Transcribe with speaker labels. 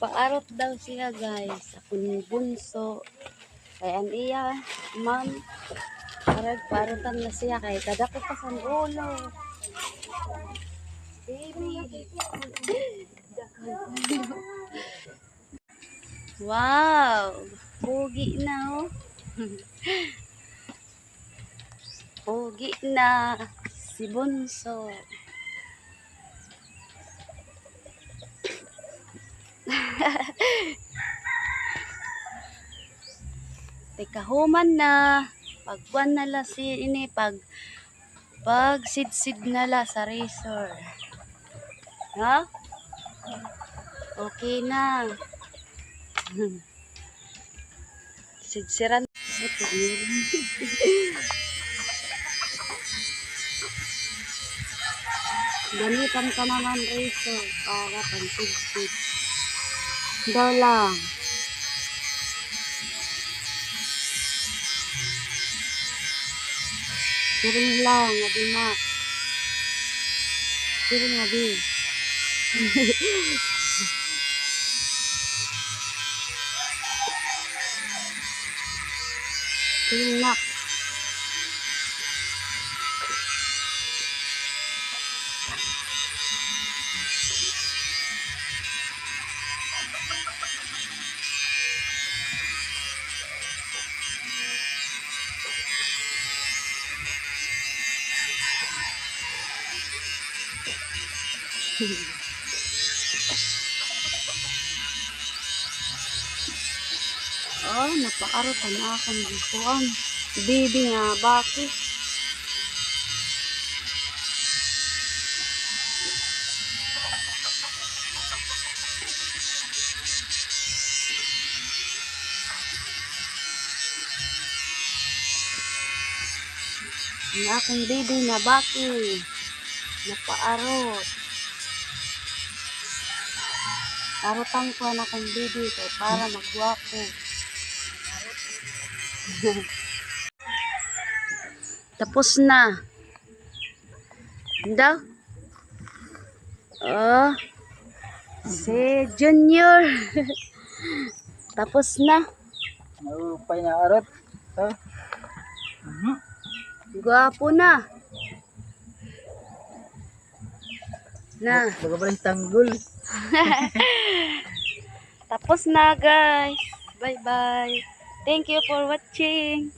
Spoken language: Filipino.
Speaker 1: Paarot daw siya guys. Akong bunso. Kaya ang iya, ma'am. Parutan na siya kay kadako pa sa ulo. Baby. Wow. Pugi na oh. Pugi na si bunso. Tekahuman na. Pagkuan na la si ini pag sidsid na la sa razor. Ha? Okay na. Sidsiran. Gamitan ka naman razor para pansidsid. Daw lang. Siring lang, abi na. Siring abi. Siring na. Oh, napaarot na akong bukuan. Bibi nga, bakit? Ang akong bibi nga, bakit? Napaarot. Arotan ko na akong bibi kay para magwapo. Tapos na. Daw? Oh. Si Junior. Tapos na.
Speaker 2: Napay na arot.
Speaker 1: Gwapo na. Na.
Speaker 2: Baga ba tanggol?
Speaker 1: Tapos na guys. Bye bye. Thank you for watching.